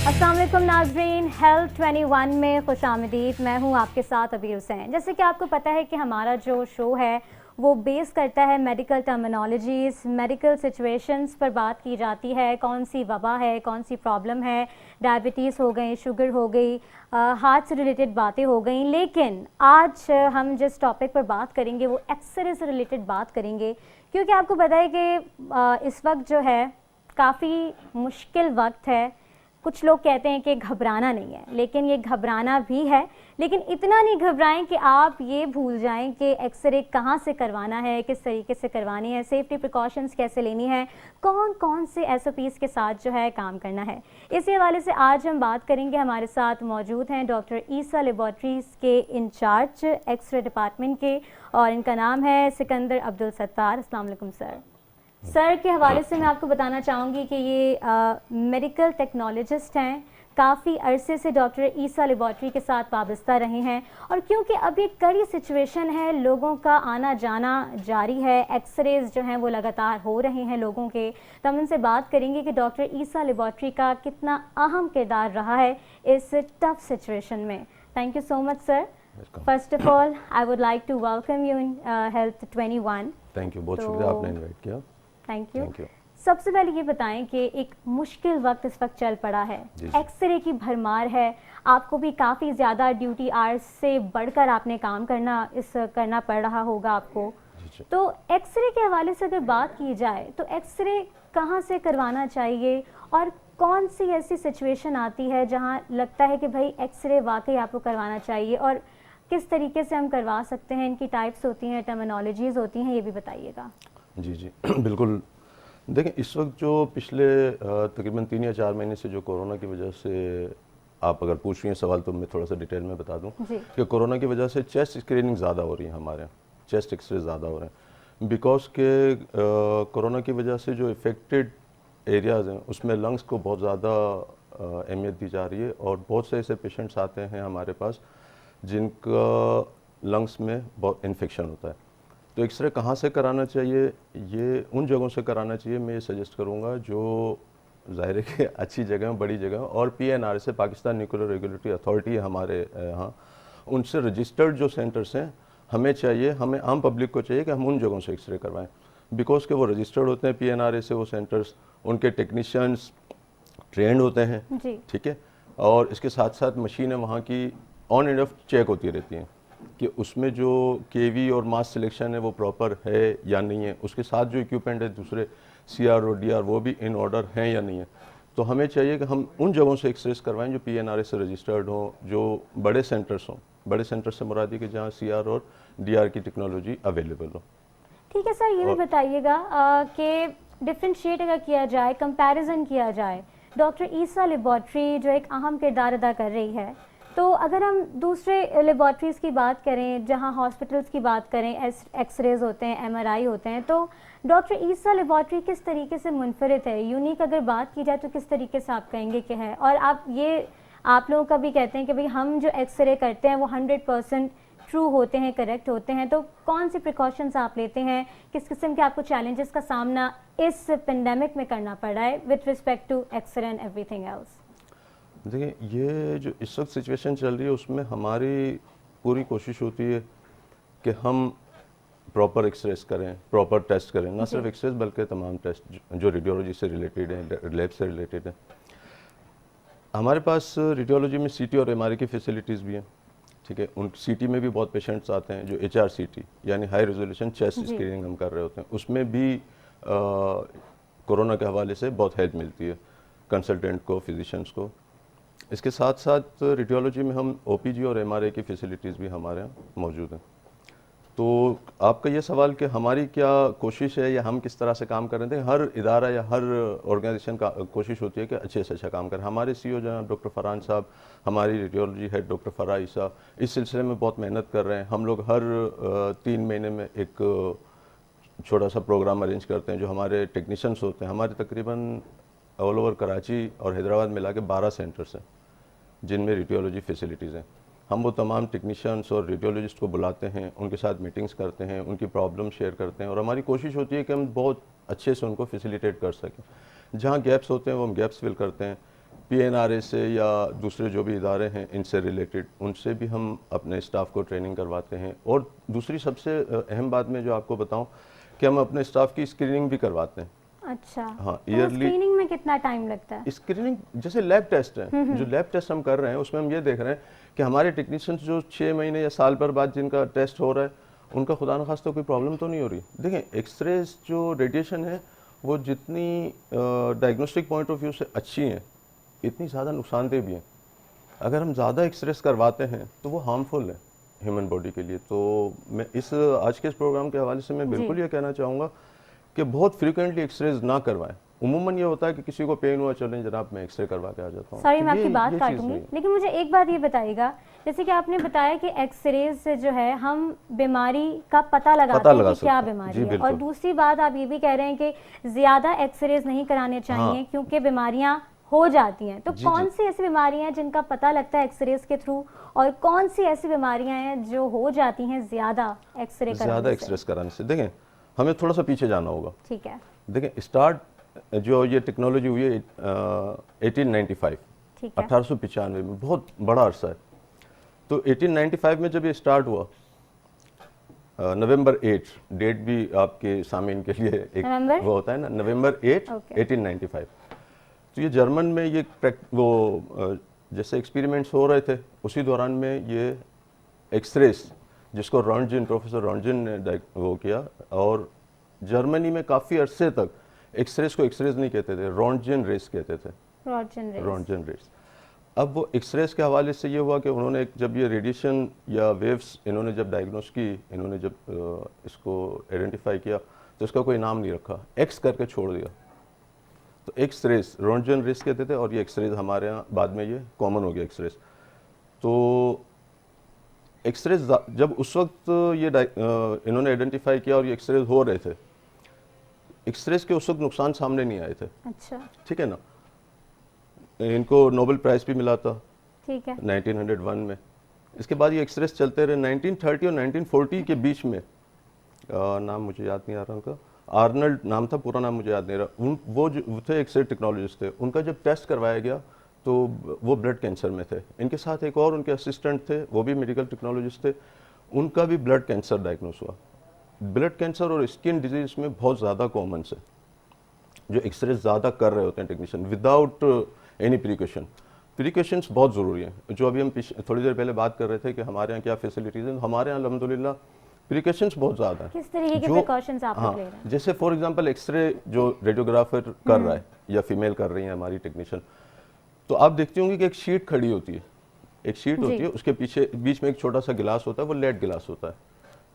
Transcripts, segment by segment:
अस्सलाम वालेकुम नाज़रीन, हेल्थ 21 में खुशामदीद। मैं हूं आपके साथ अबीर हुसैन। जैसे कि आपको पता है कि हमारा जो शो है वो बेस करता है मेडिकल टर्मिनोलॉजीज़, मेडिकल सिचुएशंस पर बात की जाती है। कौन सी वबा है, कौन सी प्रॉब्लम है, डायबिटीज़ हो गई, शुगर हो गई, हार्ट से रिलेटेड बातें हो गई। लेकिन आज हम जिस टॉपिक पर बात करेंगे वो एक्सरे से रिलेटेड बात करेंगे, क्योंकि आपको पता है कि इस वक्त जो है काफ़ी मुश्किल वक्त है। कुछ लोग कहते हैं कि घबराना नहीं है, लेकिन ये घबराना भी है। लेकिन इतना नहीं घबराएं कि आप ये भूल जाएं कि एक्सरे कहाँ से करवाना है, किस तरीके से करवानी है, सेफ्टी प्रिकॉशंस कैसे लेनी है, कौन कौन से SOPs के साथ जो है काम करना है। इसी हवाले से आज हम बात करेंगे। हमारे साथ मौजूद हैं डॉक्टर ईसा लेबॉर्ट्रीज़ के इंचार्ज एक्सरे डिपार्टमेंट के, और इनका नाम है सिकंदर अब्दुल सत्तार। अस्सलाम वालेकुम सर। सर के हवाले से मैं आपको बताना चाहूँगी कि ये मेडिकल टेक्नोलॉजिस्ट हैं, काफ़ी अरसे से डॉक्टर ईसा लेबॉर्ट्री के साथ वाबस्ता रहे हैं। और क्योंकि अब ये कड़ी सिचुएशन है, लोगों का आना जाना जारी है, एक्सरेज जो हैं वो लगातार हो रहे हैं लोगों के, तो हम उनसे बात करेंगे कि डॉक्टर ईसा लेबॉर्ट्री का कितना अहम किरदार रहा है इस टफ सिचुएशन में। Thank you so much sir. First of all I would like to welcome you in health 21। Thank you, बहुत शुक्रिया आपने इनवाइट किया। Thank you. सबसे पहले ये बताएं कि एक मुश्किल वक्त इस वक्त चल पड़ा है, एक्सरे की भरमार है, आपको भी काफ़ी ज़्यादा ड्यूटी आवर्स से बढ़कर आपने काम करना पड़ रहा होगा आपको। तो एक्सरे के हवाले से अगर बात की जाए तो एक्सरे कहाँ से करवाना चाहिए, और कौन सी ऐसी सिचुएशन आती है जहाँ लगता है कि भाई एक्सरे वाकई आपको करवाना चाहिए, और किस तरीके से हम करवा सकते हैं, इनकी टाइप्स होती हैं, टर्मिनोलॉजीज़ होती हैं, ये भी बताइएगा। जी जी बिल्कुल। देखें, इस वक्त जो पिछले तकरीबन 3 या 4 महीने से जो कोरोना की वजह से, आप अगर पूछ रही हैं सवाल तो मैं थोड़ा सा डिटेल में बता दूं कि कोरोना की वजह से चेस्ट स्क्रीनिंग ज़्यादा हो रही है, हमारे यहाँ चेस्ट एक्सरे ज़्यादा हो रहे हैं। बिकॉज के कोरोना की वजह से जो इफ़ेक्टेड एरियाज़ हैं उसमें लंग्स को बहुत ज़्यादा अहमियत दी जा रही है, और बहुत से ऐसे पेशेंट्स आते हैं हमारे पास जिनका लंग्स में बहुत इन्फेक्शन होता है। तो एक्सरे कहाँ से कराना चाहिए, ये उन जगहों से कराना चाहिए, मैं ये सजेस्ट करूँगा जो ज़ाहिर है कि अच्छी जगह, बड़ी जगह, और PNR से, पाकिस्तान न्यूक्लियर रेगुलेटरी अथॉरिटी है हमारे यहाँ, उनसे रजिस्टर्ड जो सेंटर्स हैं, हमें आम पब्लिक को चाहिए कि हम उन जगहों से एक्सरे करवाएं। बिकॉज के वो रजिस्टर्ड होते हैं PNR से वो सेंटर्स, उनके टेक्नीशियंस ट्रेंड होते हैं, ठीक है, और इसके साथ साथ मशीनें वहाँ की ऑन एंड ऑफ चेक होती रहती हैं कि उसमें जो KV और मास सिलेक्शन है वो प्रॉपर है या नहीं है, उसके साथ जो इक्विपमेंट है दूसरे CR और DR वो भी इन ऑर्डर हैं या नहीं है। तो हमें चाहिए कि हम उन जगहों से एक्सरेस करवाएं जो PNR से रजिस्टर्ड हों, जो बड़े सेंटर्स हों। बड़े सेंटर से मुराद है कि जहाँ CR और DR की टेक्नोलॉजी अवेलेबल हो। ठीक है सर, ये भी बताइएगा कि डिफ्रेंशिएट अगर किया जाए, कंपैरिजन किया जाए, डॉक्टर ईसा लेबॉर्ट्री जो एक अहम किरदार अदा कर रही है, तो अगर हम दूसरे लेबॉर्ट्रीज़ की बात करें, जहां हॉस्पिटल्स की बात करें, एक्सरेज होते हैं, MRI होते हैं, तो डॉक्टर ईसा लेबॉर्ट्री किस तरीके से मुनफरिद है, यूनिक अगर बात की जाए तो किस तरीके से आप कहेंगे कि है? और आप लोगों का भी कहते हैं कि भाई हम जो एक्सरे करते हैं वो 100% ट्रू होते हैं, करेक्ट होते हैं, तो कौन सी प्रिकॉशंस आप लेते हैं, किस किस्म के आपको चैलेंजेस का सामना इस पेंडेमिक में करना पड़ रहा है with respect to X-ray and everything else? देखिए, ये जो इस वक्त सिचुएशन चल रही है उसमें हमारी पूरी कोशिश होती है कि हम प्रॉपर एक्सरेस करें, प्रॉपर टेस्ट करें, ना सिर्फ एक्सरेस बल्कि तमाम टेस्ट जो रेडियोलॉजी से रिलेटेड हैं, लैब से रिलेटेड हैं। हमारे पास रेडियोलॉजी में CT और MRI की फैसिलिटीज़ भी हैं, ठीक है। उन CT में भी बहुत पेशेंट्स आते हैं जो HRCT यानी हाई रेजोल्यूशन चेस्ट स्क्रीनिंग हम कर रहे होते हैं, उसमें भी कोरोना के हवाले से बहुत हेल्प मिलती है कंसल्टेंट को, फिजिशियंस को। इसके साथ साथ रेडियोलॉजी में हम OPG और MRI की फैसिलिटीज़ भी हमारे यहाँ मौजूद हैं। तो आपका ये सवाल कि हमारी क्या कोशिश है या हम किस तरह से काम कर रहे थे, हर इदारा या हर ऑर्गेनाइजेशन का कोशिश होती है कि अच्छे से अच्छा काम करें। हमारे CEO जनाब डॉक्टर फरहान साहब, हमारी रेडियोलॉजी हेड डॉक्टर फराह ईसा इस सिलसिले में बहुत मेहनत कर रहे हैं। हम लोग हर 3 महीने में एक छोटा सा प्रोग्राम अरेंज करते हैं जो हमारे टेक्नीशियंस होते हैं। हमारे तकरीबन ऑल ओवर कराची और हैदराबाद मिला के 12 सेंटर्स हैं जिनमें रेडियोलॉजी फैसिलिटीज़ हैं। हम वो तमाम टेक्नीशियंस और रेडियोलॉजिस्ट को बुलाते हैं, उनके साथ मीटिंग्स करते हैं, उनकी प्रॉब्लम शेयर करते हैं, और हमारी कोशिश होती है कि हम बहुत अच्छे से उनको फैसिलिटेट कर सकें। जहाँ गैप्स होते हैं वो हम गैप्स फिल करते हैं। PNRA से या दूसरे जो भी इदारे हैं इनसे रिलेटेड, उनसे भी हम अपने स्टाफ को ट्रेनिंग करवाते हैं। और दूसरी सबसे अहम बात मैं जो आपको बताऊं कि हम अपने स्टाफ की स्क्रीनिंग भी करवाते हैं। अच्छा, हाँ, तो ईयरली स्क्रीनिंग में कितना टाइम लगता है? स्क्रीनिंग जैसे लैब टेस्ट है, जो लैब टेस्ट हम कर रहे हैं उसमें हम ये देख रहे हैं कि हमारे टेक्नीशियंस जो 6 महीने या साल पर बाद जिनका टेस्ट हो रहा है उनका खुदा न खास्ता कोई प्रॉब्लम तो नहीं हो रही। देखें, एक्सरेज जो रेडिएशन है वो जितनी डायग्नोस्टिक पॉइंट ऑफ व्यू से अच्छी हैं, इतनी ज़्यादा नुकसानदेह भी हैं। अगर हम ज़्यादा एक्सरेज करवाते हैं तो वो हार्मफुल है ह्यूमन बॉडी के लिए। तो मैं आज के इस प्रोग्राम के हवाले से मैं बिल्कुल ये कहना चाहूँगा कि बहुत फ्रीक्वेंटली एक्सरेज ना करवाएं। उमूमन ये होता है कि किसी को पेन हुआ, चलें जनाब मैं एक्सरे करवा के आ जाता हूँ। सॉरी, मैं आपकी बात काटूंगी, लेकिन मुझे एक बात ये बताइएगा, जैसे कि आपने बताया कि एक्सरेज से जो है हम बीमारी का पता लगाते हैं कि क्या बीमारी है, और दूसरी बात आप ये भी कह रहे हैं कि ज़्यादा एक्सरेज नहीं कराने चाहिए क्योंकि बीमारियाँ हो जाती हैं। तो कौन सी ऐसी बीमारियां हैं जिनका पता लगता है एक्सरेज के थ्रू, और कौन सी ऐसी बीमारियां हैं जो हो जाती हैं ज़्यादा एक्सरेज कराने से? देखें, हमें थोड़ा सा पीछे जाना होगा। ठीक है। देखें, स्टार्ट जो ये टेक्नोलॉजी हुई है 1895, 1895 में, बहुत बड़ा अरसा है। तो 1895 में जब ये स्टार्ट हुआ, नवंबर 8, डेट भी आपके सामीन के लिए एक वो होता है ना, नवंबर 8, 1895। तो ये जर्मन में ये वो जैसे एक्सपेरिमेंट्स हो रहे थे उसी दौरान में ये एक्सरेज, जिसको रॉन्टजिन, प्रोफेसर रॉन्टजिन ने वो किया, और जर्मनी में काफ़ी अरसे तक एक्सरेज को एक्सरेज नहीं कहते थे, रॉन्टजिन रेस कहते थे, रॉन्टजिन रेस। अब वो एक्सरेज के हवाले से ये हुआ कि उन्होंने जब ये रेडिएशन या वेव्स इन्होंने जब डायग्नोस की, इन्होंने जब इसको आइडेंटिफाई किया तो इसका कोई नाम नहीं रखा, एक्स करके छोड़ दिया। तो एक्सरेज रॉन्टजिन रेस कहते थे, और ये एक्सरेज हमारे यहाँ बाद में ये कॉमन हो गया एक्सरेज। तो एक्सरेज जब उस वक्त ये इन्होंने आइडेंटिफाई किया और ये एक्सरेज हो रहे थे, एक्सरेज के उस वक्त नुकसान सामने नहीं आए थे। अच्छा, ठीक है ना। इनको नोबेल प्राइज भी मिला था, ठीक है, 1901 में। इसके बाद ये एक्सरेज चलते रहे। 1930 और 1940 के बीच में, नाम मुझे याद नहीं आ रहा उनका, आर्नल्ड नाम था, पूरा नाम मुझे याद नहीं रहा। वो जो थे एक्सरे टेक्नोलॉजिस्ट थे, उनका जब टेस्ट करवाया गया तो वो ब्लड कैंसर में थे। इनके साथ एक और उनके असिस्टेंट थे, वो भी मेडिकल टेक्नोलॉजिस्ट थे, उनका भी ब्लड कैंसर डायग्नोस हुआ। ब्लड कैंसर और स्किन डिजीज में बहुत ज़्यादा कॉमन है, जो एक्सरे ज़्यादा कर रहे होते हैं टेक्नीशियन विदाउट एनी प्रिकॉशंस बहुत ज़रूरी हैं। जो अभी हम थोड़ी देर पहले बात कर रहे थे कि हमारे यहाँ क्या फैसिलिटीज़ हैं, हमारे यहाँ अल्हम्दुलिल्लाह प्रिकॉशंस बहुत ज़्यादा हैं। किस तरीके के प्रिकॉशंस आप ले रहे हैं? जैसे फॉर एग्जांपल एक्सरे जो रेडियोग्राफर कर रहा है या फीमेल कर रही है हमारी टेक्नीशियन, तो आप देखती होंगी कि एक शीट खड़ी होती है, एक शीट होती है, उसके पीछे बीच में एक छोटा सा गिलास होता है, वो लेड गिलास होता है,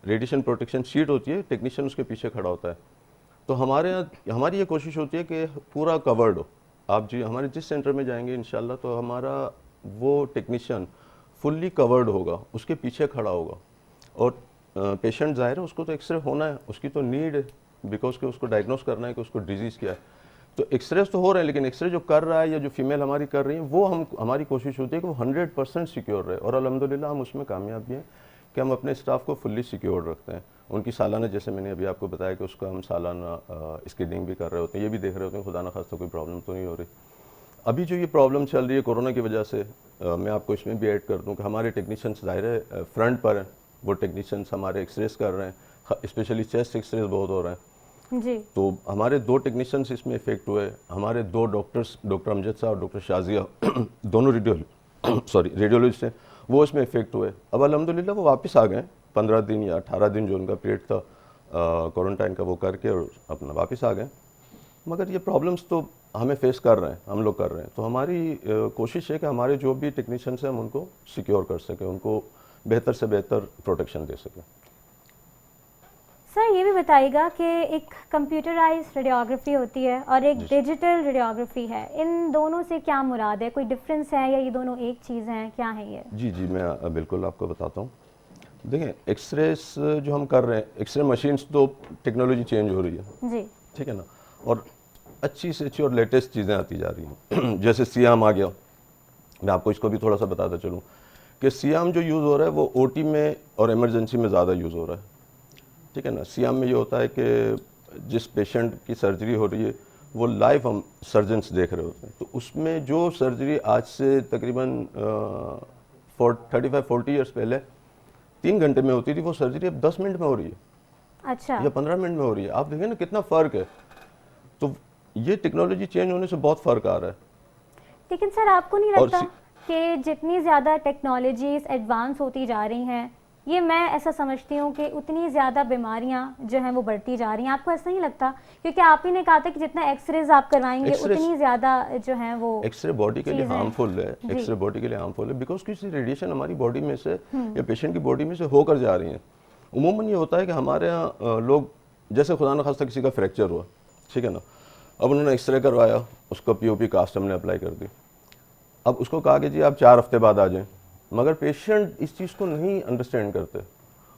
रेडिएशन प्रोटेक्शन शीट होती है, टेक्नीशियन उसके पीछे खड़ा होता है। तो हमारे यहाँ हमारी ये कोशिश होती है कि पूरा कवर्ड हो। आप जी हमारे जिस सेंटर में जाएंगे इंशाल्लाह, तो हमारा वो टेक्नीशियन फुल्ली कवर्ड होगा, उसके पीछे खड़ा होगा। और पेशेंट जाहिर है उसको तो एक्सरे होना है, उसकी तो नीड है, बिकॉज कि उसको डायग्नोस करना है कि उसको डिजीज़ क्या है। तो एक्सरे तो हो रहे हैं, लेकिन एक्सरे जो कर रहा है या जो फीमेल हमारी कर रही है, वो हमारी कोशिश होती है कि वो 100% सिक्योर रहे। और अल्हम्दुलिल्लाह हम उसमें कामयाब भी हैं कि हम अपने स्टाफ को फुल्ली सिक्योर रखते हैं। उनकी सालाना, जैसे मैंने अभी आपको बताया कि उसका हम सालाना स्क्रीनिंग भी कर रहे होते हैं, ये भी देख रहे होते हैं खुदा न खास्ता कोई प्रॉब्लम तो नहीं हो रही। अभी जो ये प्रॉब्लम चल रही है कोरोना की वजह से, मैं आपको इसमें भी ऐड कर दूं कि हमारे टेक्नीशियंस ज़ाहिर है फ्रंट पर हैं, वो टेक्नीशियंस हमारे एक्सरेज कर रहे हैं, स्पेशली चेस्ट एक्सरेज बहुत हो रहे हैं जी। तो हमारे 2 टेक्नीशियंस इसमें इफेक्ट हुए। हमारे 2 डॉक्टर्स, डॉक्टर अमजद साहब और डॉक्टर शाजिया दोनों रेडियोलॉजिस्ट हैं, वो इसमें इफेक्ट हुए। अब अल्हम्दुलिल्लाह वो वापस आ गए, 15 दिन या 18 दिन जो उनका पीरियड था क्वारंटाइन का, वो करके और अपना वापस आ गए। मगर ये प्रॉब्लम्स तो हमें फेस कर रहे हैं, हम लोग कर रहे हैं। तो हमारी कोशिश है कि हमारे जो भी टेक्नीशियंस हैं हम उनको सिक्योर कर सकें, उनको बेहतर से बेहतर प्रोटेक्शन दे सकें। सर ये भी बताइएगा कि एक कंप्यूटराइज्ड रेडियोग्राफी होती है और एक डिजिटल रेडियोग्राफी है, इन दोनों से क्या मुराद है? कोई डिफरेंस है या ये दोनों एक चीज़ हैं, क्या है ये? जी मैं बिल्कुल आपको बताता हूँ। देखें, एक्सरेस जो हम कर रहे हैं, एक्सरे मशीन्स तो टेक्नोलॉजी चेंज हो रही है जी, ठीक है ना, और अच्छी से अच्छी और लेटेस्ट चीज़ें आती जा रही हैं। जैसे सियाम आ गया, मैं आपको इसको भी थोड़ा सा बताता चलूँ कि सियाम जो यूज़ हो रहा है वो ओटी में और इमरजेंसी में ज़्यादा यूज़ हो रहा है, ठीक है ना। सियाम में ये होता है कि जिस पेशेंट की सर्जरी हो रही है वो लाइव हम सर्जन्स देख रहे होते हैं। तो उसमें जो सर्जरी आज से तकरीबन 35-40 ईयर्स पहले 3 घंटे में होती थी, वो सर्जरी अब 10 मिनट में हो रही है। अच्छा। या 15 मिनट में हो रही है। आप देखिए ना कितना फ़र्क है। तो ये टेक्नोलॉजी चेंज होने से बहुत फ़र्क आ रहा है। लेकिन सर आपको नहीं लगता कि जितनी ज़्यादा टेक्नोलॉजीज एडवांस होती जा रही हैं, ये मैं ऐसा समझती हूँ कि उतनी ज़्यादा बीमारियाँ जो हैं वो बढ़ती जा रही हैं? आपको ऐसा नहीं लगता? क्योंकि आप ही ने कहा था कि जितना एक्सरेज आप करवाएंगे उतनी ज़्यादा जो है वो एक्सरे बॉडी के लिए हार्मफुल है। एक्सरे बॉडी के लिए हार्मफुल है बिकॉज किसी रेडिएशन हमारी बॉडी में से या पेशेंट की बॉडी में से होकर जा रही है। उमूमन ये होता है कि हमारे यहाँ लोग, जैसे खुदा न खास्ता किसी का फ्रैक्चर हुआ, ठीक है ना, अब उन्होंने एक्सरे करवाया, उसको पीओपी कास्ट हमने अप्लाई कर दी। अब उसको कहा कि जी आप 4 हफ्ते बाद आ जाएं, मगर पेशेंट इस चीज़ को नहीं अंडरस्टैंड करते।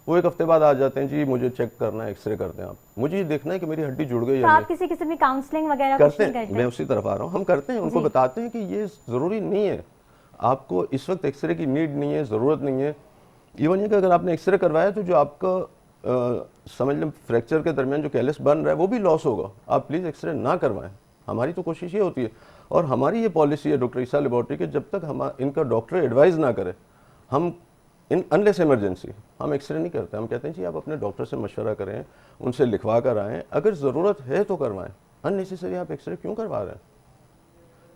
वो 1 हफ्ते बाद आ जाते हैं, जी मुझे चेक करना है, एक्सरे करते हैं आप, मुझे ये देखना है कि मेरी हड्डी जुड़ गई है। तो आप किसी किस्म की काउंसलिंग वगैरह करते हैं? मैं उसी तरफ आ रहा हूँ। हम करते हैं, उनको बताते हैं कि ये ज़रूरी नहीं है, आपको इस वक्त एक्सरे की नीड नहीं है, ज़रूरत नहीं है। इवन ये कि अगर आपने एक्सरे करवाया तो जो आपका समझ लें फ्रैक्चर के दरमियान जो कैलस बन रहा है वो भी लॉस होगा। आप प्लीज़ एक्सरे ना करवाएं। हमारी तो कोशिश ये होती है और हमारी ये पॉलिसी है डॉक्टर ईसा लेबॉर्ट्री के, जब तक हम इनका डॉक्टर एडवाइस ना करे, हम इन अनलेस इमरजेंसी हम एक्सरे नहीं करते। हम कहते हैं जी आप अपने डॉक्टर से मशवरा करें, उनसे लिखवा कर आएँ, अगर ज़रूरत है तो करवाएं, अननेसेसरी आप एक्सरे क्यों करवा रहे हैं?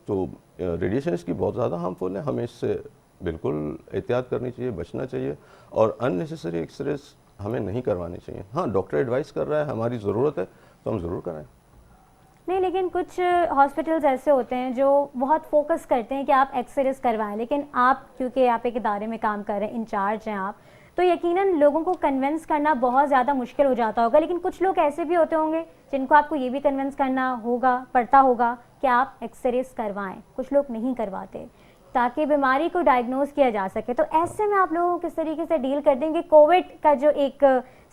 तो रेडिएशन इसकी बहुत ज़्यादा हार्मफुल है, हमें इससे बिल्कुल एहतियात करनी चाहिए, बचना चाहिए और अननेसेसरी एक्सरे हमें नहीं करवानी चाहिए। हाँ, डॉक्टर एडवाइस कर रहा है, हमारी ज़रूरत है तो हम ज़रूर कराएं। नहीं, लेकिन कुछ हॉस्पिटल्स ऐसे होते हैं जो बहुत फोकस करते हैं कि आप एक्सरेज करवाएं, लेकिन आप क्योंकि आप एक इदारे में काम कर रहे हैं, इंचार्ज हैं आप, तो यकीनन लोगों को कन्विंस करना बहुत ज़्यादा मुश्किल हो जाता होगा। लेकिन कुछ लोग ऐसे भी होते होंगे जिनको आपको ये भी कन्विंस करना पड़ता होगा कि आप एक्सरेज करवाएं। कुछ लोग नहीं करवाते ताकि बीमारी को डायग्नोज किया जा सके। तो ऐसे में आप लोग किस तरीके से डील कर देंगे? कोविड का जो एक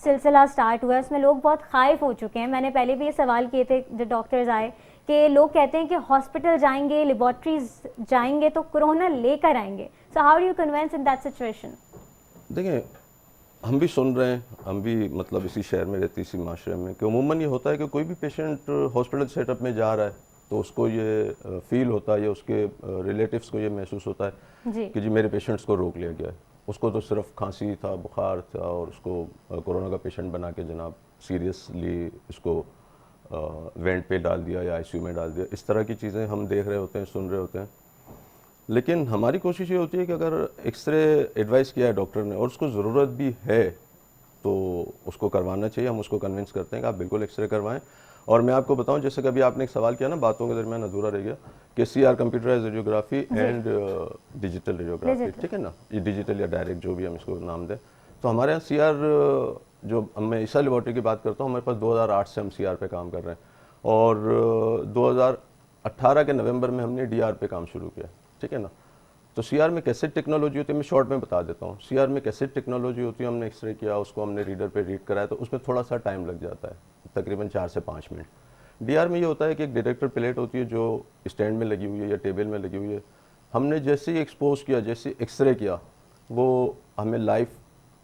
सिलसिला स्टार्ट हुआ है उसमें लोग बहुत खाइफ हो चुके हैं। मैंने पहले भी ये सवाल किए थे जो डॉक्टर्स आए कि लोग कहते हैं कि हॉस्पिटल जाएंगे, लेबॉर्ट्रीज जाएंगे तो कोरोना लेकर आएंगे। So how do you convince in that situation? देखिए, हम भी सुन रहे हैं, हम भी मतलब इसी शहर में रहते, इसी माशरे में, कि उमूमन ये होता है कि कोई भी पेशेंट हॉस्पिटल सेटअप में जा रहा है तो उसको ये फील होता है या उसके रिलेटिव्स को ये महसूस होता है कि जी मेरे पेशेंट्स को रोक लिया गया है। उसको तो सिर्फ खांसी था, बुखार था और उसको कोरोना का पेशेंट बना के जनाब सीरियसली इसको वेंट पे डाल दिया या आईसीयू में डाल दिया। इस तरह की चीज़ें हम देख रहे होते हैं, सुन रहे होते हैं। लेकिन हमारी कोशिश ये होती है कि अगर एक्सरे एडवाइस किया है डॉक्टर ने और उसको ज़रूरत भी है तो उसको करवाना चाहिए। हम उसको कन्विंस करते हैं कि आप बिल्कुल एक्सरे करवाएं। और मैं आपको बताऊं, जैसे कभी आपने एक सवाल किया ना, बातों के दरमियान अधूरा रह गया, कि CR computerize radiography and digital radiography, ठीक है ना, ये डिजिटल या डायरेक्ट जो भी हम इसको नाम दें। तो हमारे यहाँ CR, जो मैं ईसा लेबॉर्ट्री की बात करता हूँ, हमारे पास 2008 से हम CR पे काम कर रहे हैं और 2018 के नवंबर में हमने DR पे काम शुरू किया, ठीक है ना। तो CR में कैसेट टेक्नोलॉजी होती है, मैं शॉर्ट में बता देता हूँ। CR में कैसेट टेक्नोलॉजी होती है, हमने एक्सरे किया, उसको हमने रीडर पे रीड कराया, तो उसमें थोड़ा सा टाइम लग जाता है, तकरीबन 4 से 5 मिनट। DR में ये होता है कि एक डिटेक्टर प्लेट होती है जो स्टैंड में लगी हुई है या टेबल में लगी हुई है। हमने जैसे ही एक्सपोज किया, जैसे एक्सरे किया, वो हमें लाइव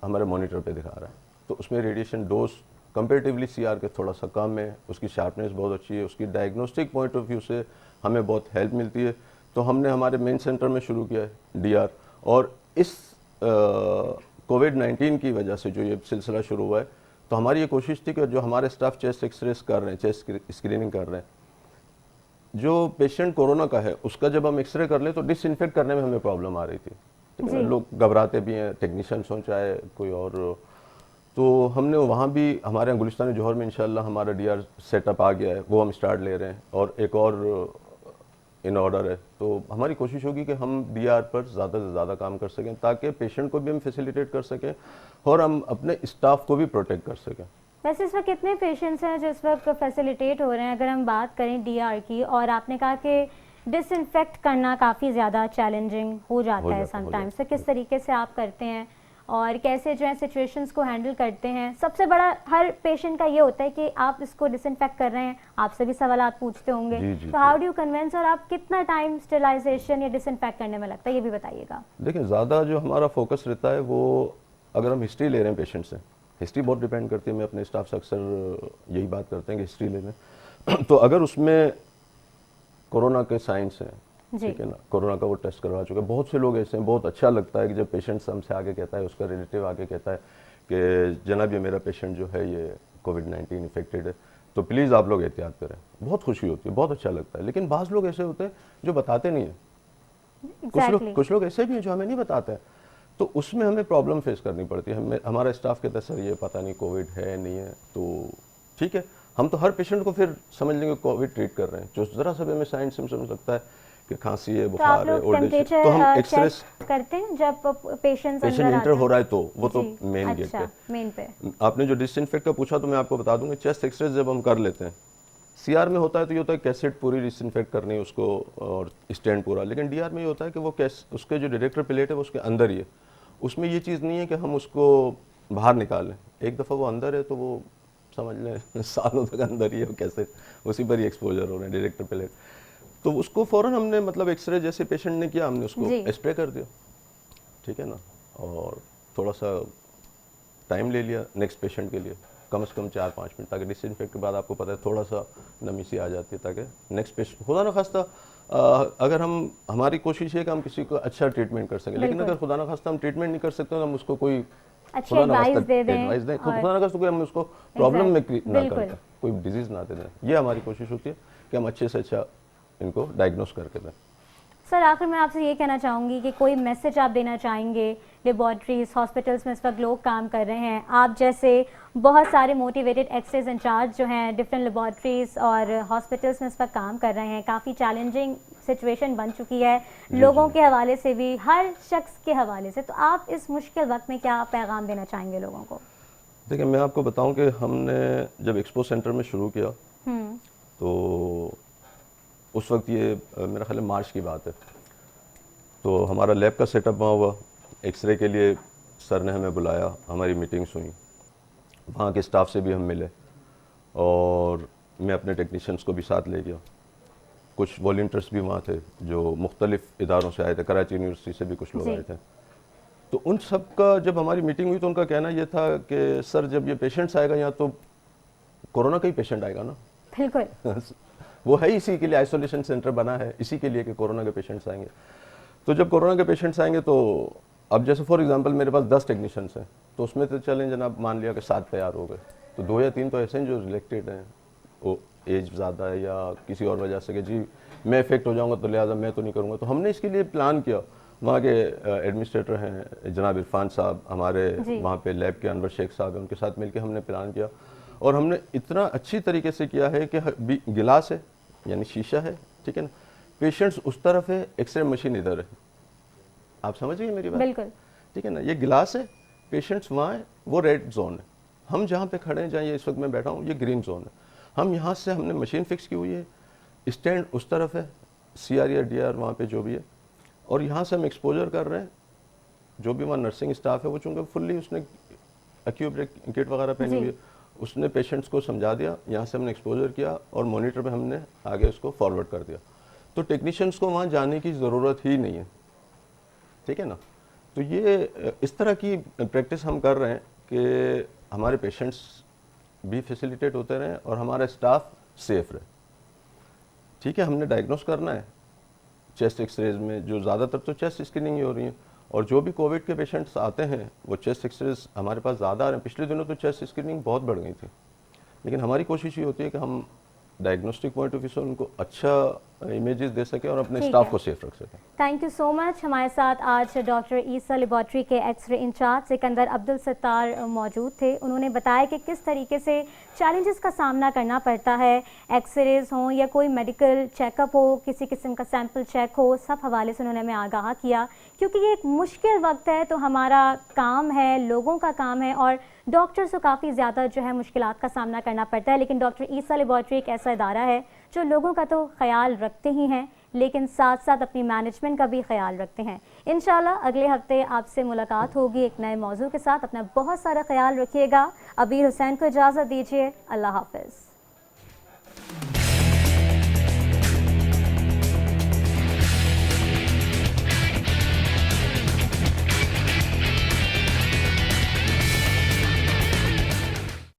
हमारे मॉनिटर पे दिखा रहा है। तो उसमें रेडिएशन डोज कंपेरेटिवली CR के थोड़ा सा कम है, उसकी शार्पनेस बहुत अच्छी है, उसकी डायग्नोस्टिक पॉइंट ऑफ व्यू से हमें बहुत हेल्प मिलती है। तो हमने हमारे मेन सेंटर में शुरू किया है DR, और इस कोविड-19 की वजह से जो ये सिलसिला शुरू हुआ है, तो हमारी ये कोशिश थी कि जो हमारे स्टाफ चेस्ट एक्सरेस कर रहे हैं, चेस्ट स्क्रीनिंग कर रहे हैं, जो पेशेंट कोरोना का है उसका जब हम एक्सरे कर लें तो डिसइंफेक्ट करने में हमें प्रॉब्लम आ रही थी, ठीक है। लोग घबराते भी हैं, टेक्नीशियंस हों चाहे कोई और। तो हमने वहाँ भी, हमारे यहाँ गुलिस्तान जौहर में इंशाल्लाह हमारा DR सेटअप आ गया है, वो हम स्टार्ट ले रहे हैं और एक और इन ऑर्डर है। तो हमारी कोशिश होगी कि हम DR पर ज़्यादा से ज़्यादा काम कर सकें ताकि पेशेंट को भी हम फैसिलिटेट कर सकें और हम अपने स्टाफ को भी प्रोटेक्ट कर सकें। वैसे इस वक्त कितने पेशेंट्स हैं जो इस वक्त फैसिलिटेट हो रहे हैं? अगर हम बात करें DR की, और आपने कहा कि डिसइंफेक्ट करना काफ़ी ज़्यादा चैलेंजिंग हो जाता है समटाइम्स, तो किस तरीके से आप करते हैं और कैसे जो है सिचुएशंस को हैंडल करते हैं? सबसे बड़ा हर पेशेंट का ये होता है कि आप इसको डिसइंफेक्ट कर रहे हैं, आपसे भी सवाल पूछते होंगे, तो हाउ डू यू कन्विंस, और आप कितना टाइम स्टेरिलाइजेशन या डिसइंफेक्ट करने में लगता है, ये भी बताइएगा। देखिए, ज़्यादा जो हमारा फोकस रहता है वो, अगर हम हिस्ट्री ले रहे हैं पेशेंट से, हिस्ट्री बहुत डिपेंड करती है। मैं अपने स्टाफ से अक्सर यही बात करते हैं कि हिस्ट्री ले लें तो अगर उसमें कोरोना के साइंस हैं, ठीक है ना, कोरोना का वो टेस्ट करवा चुके हैं। बहुत से लोग ऐसे हैं, बहुत अच्छा लगता है कि जब पेशेंट्स हमसे आके कहता है, उसका रिलेटिव आके कहता है कि जनाब ये मेरा पेशेंट जो है ये कोविड-19 इन्फेक्टेड है, तो प्लीज़ आप लोग एहतियात करें। बहुत खुशी होती है, बहुत अच्छा लगता है। लेकिन बाज़ लोग ऐसे होते हैं जो बताते नहीं हैं। कुछ लोग ऐसे भी हैं जो हमें नहीं बताते हैं, तो उसमें हमें प्रॉब्लम फेस करनी पड़ती है। हमें, हमारा स्टाफ कहता है सर ये पता नहीं कोविड है नहीं है, तो ठीक है, हम तो हर पेशेंट को फिर समझ लेंगे कोविड ट्रीट कर रहे हैं। जो ज़रा सा भी हमें साइन सिम्टम्स लगता है कि खांसी है, बुखार है, ओल्ड एज, तो हम एक्सरे करते हैं जब पेशेंट इंटर हो रहा है, तो वो तो मेन गेट पे। मेन पे आपने जो डिसइंफेक्ट का पूछा तो मैं आपको बता दूंगा, चेस्ट एक्सरे जब हम कर लेते हैं, सीआर में होता है तो ये होता है कैसेट पूरी डिसइंफेक्ट करनी है उसको और स्टैंड पूरा, लेकिन डीआर में ये होता है कि वो उसके जो डायरेक्टर प्लेट है वो उसके अंदर ही है। उसमें ये चीज़ नहीं है कि हम उसको बाहर निकालें, एक दफ़ा वो अंदर है तो वो समझ लें सालों तक अंदर ही है, कैसे उसी पर ही एक्सपोजर हो रहे हैं डायरेक्टर प्लेट। तो उसको फ़ौरन हमने मतलब एक्सरे जैसे पेशेंट ने किया, हमने उसको स्प्रे कर दिया, ठीक है ना, और थोड़ा सा टाइम ले लिया नेक्स्ट पेशेंट के लिए, कम से कम 4-5 मिनट, ताकि डिसइंफेक्ट के बाद आपको पता है थोड़ा सा नमी सी आ जाती है, ताकि नेक्स्ट पेशेंट, खुदा ना खास्ता अगर हमारी कोशिश है कि हम किसी को अच्छा ट्रीटमेंट कर सकें, लेकिन अगर खुदा ना खास्ता हम ट्रीटमेंट नहीं कर सकते तो हम उसको कोई खुदा ना खास्ता एडवाइस दें, खुदा ना खास्ता कोई हम उसको प्रॉब्लम में ना करें, कोई डिजीज़ ना दे दें। ये हमारी कोशिश होती है कि हम अच्छे से अच्छा इनको डायग्नोस करके दें। सर आखिर मैं आपसे ये कहना चाहूँगी कि कोई मैसेज आप देना चाहेंगे लेबॉर्ट्रीज, हॉस्पिटल्स में इस वक्त लोग काम कर रहे हैं, आप जैसे बहुत सारे मोटिवेटेड एक्सरेज इंचार्ज जो हैं डिफरेंट लेबॉर्ट्रीज और हॉस्पिटल्स में इस वक्त काम कर रहे हैं, काफ़ी चैलेंजिंग सिचुएशन बन चुकी है लोगों के हवाले से भी, हर शख्स के हवाले से, तो आप इस मुश्किल वक्त में क्या पैगाम देना चाहेंगे लोगों को? देखिए, मैं आपको बताऊं कि हमने जब एक्सपो सेंटर में शुरू किया तो उस वक्त ये मेरा ख्याल है मार्च की बात है, तो हमारा लैब का सेटअप वहाँ हुआ, एक्सरे के लिए सर ने हमें बुलाया, हमारी मीटिंग्स हुई, वहाँ के स्टाफ से भी हम मिले और मैं अपने टेक्नीशियंस को भी साथ ले गया। कुछ वॉलंटियर्स भी वहाँ थे जो मुख्तलिफ इदारों से आए थे, कराची यूनिवर्सिटी से भी कुछ लोग आए थे। तो उन सब का जब हमारी मीटिंग हुई तो उनका कहना ये था कि सर जब ये पेशेंट्स आएगा यहाँ तो कोरोना का ही पेशेंट आएगा ना। बिल्कुल वो है इसी के लिए आइसोलेशन सेंटर बना है, इसी के लिए कि कोरोना के पेशेंट्स आएंगे। तो जब कोरोना के पेशेंट्स आएंगे तो अब जैसे फॉर एग्जांपल मेरे पास 10 टेक्नीशियंस हैं, तो उसमें तो चलें जनाब मान लिया कि 7 तैयार हो गए, तो 2 या 3 तो ऐसे हैं जो रिलेक्टेड हैं, वो एज ज़्यादा है या किसी और वजह से कि जी मैं इफेक्ट हो जाऊँगा तो लिहाजा मैं तो नहीं करूँगा। तो हमने इसके लिए प्लान किया, वहाँ के एडमिनिस्ट्रेटर हैं जनाब इरफान साहब, हमारे वहाँ पे लैब के अनवर शेख साहब हैं, उनके साथ मिलकर हमने प्लान किया और हमने इतना अच्छी तरीके से किया है कि गिलास है यानी शीशा है, ठीक है ना, पेशेंट्स उस तरफ है, एक्सरे मशीन इधर है, आप समझिए मेरी बात? बिल्कुल, ठीक है ना, ये गिलास है, पेशेंट्स वहाँ है, वो रेड जोन है, हम जहाँ पे खड़े हैं, जहाँ ये इस वक्त मैं बैठा हूँ, ये ग्रीन जोन है। हम यहाँ से हमने मशीन फिक्स की हुई है, स्टैंड उस तरफ है, CR या DR वहाँ पे जो भी है, और यहाँ से हम एक्सपोजर कर रहे हैं। जो भी वहाँ नर्सिंग स्टाफ है वो चूँकि फुल्ली उसने एक्यूब्रेक किट वगैरह पहनी हुई है, उसने पेशेंट्स को समझा दिया, यहाँ से हमने एक्सपोजर किया और मॉनिटर पे हमने आगे उसको फॉरवर्ड कर दिया, तो टेक्नीशियंस को वहाँ जाने की ज़रूरत ही नहीं है, ठीक है ना। तो ये इस तरह की प्रैक्टिस हम कर रहे हैं कि हमारे पेशेंट्स भी फैसिलिटेट होते रहें और हमारा स्टाफ सेफ रहे, ठीक है। हमने डायग्नोस करना है चेस्ट एक्सरेज में, जो ज़्यादातर तो चेस्ट स्क्रीनिंग ही हो रही है, और जो भी कोविड के पेशेंट्स आते हैं वो चेस्ट एक्सरेज हमारे पास ज़्यादा आ रहे हैं। पिछले दिनों तो चेस्ट स्क्रीनिंग बहुत बढ़ गई थी, लेकिन हमारी कोशिश ये होती है कि हम डायग्नोस्टिक पॉइंट ऑफ व्यू से उनको अच्छा इमेजेस दे सकें और अपने स्टाफ को सेफ रख सकें। Thank you so much. हमारे साथ आज डॉक्टर ईसा लेबॉर्ट्री के एक्सरे इंचार्ज सिकंदर अब्दुल सत्तार मौजूद थे। उन्होंने बताया कि किस तरीके से चैलेंजेस का सामना करना पड़ता है, एक्सरेज हों या कोई मेडिकल चेकअप हो, किसी किस्म का सैंपल चेक हो, सब हवाले से उन्होंने हमें आगाह किया, क्योंकि ये एक मुश्किल वक्त है, तो हमारा काम है, लोगों का काम है, और डॉक्टर्स को काफ़ी ज़्यादा जो है मुश्किलात का सामना करना पड़ता है। लेकिन डॉक्टर ईसा लेबॉर्ट्री एक ऐसा इदारा है जो लोगों का तो ख्याल रखते ही हैं, लेकिन साथ साथ अपनी मैनेजमेंट का भी ख्याल रखते हैं। इंशाल्लाह अगले हफ्ते आपसे मुलाकात होगी एक नए मौजू के साथ। अपना बहुत सारा ख्याल रखिएगा। अबीर हुसैन को इजाज़त दीजिए। अल्लाह हाफ़िज़।